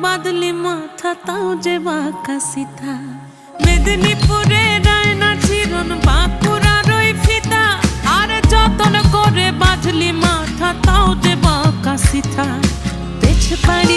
বাদলি মাথা তাও যে বাঁকা সিথা। মেদিনীপুরে রায়না চিরন বাঁকুড়ার ওই ফিতা, আর যতন করে বাঁধলি মাথা তাও যে বাঁকা সিথা। পেছ পায়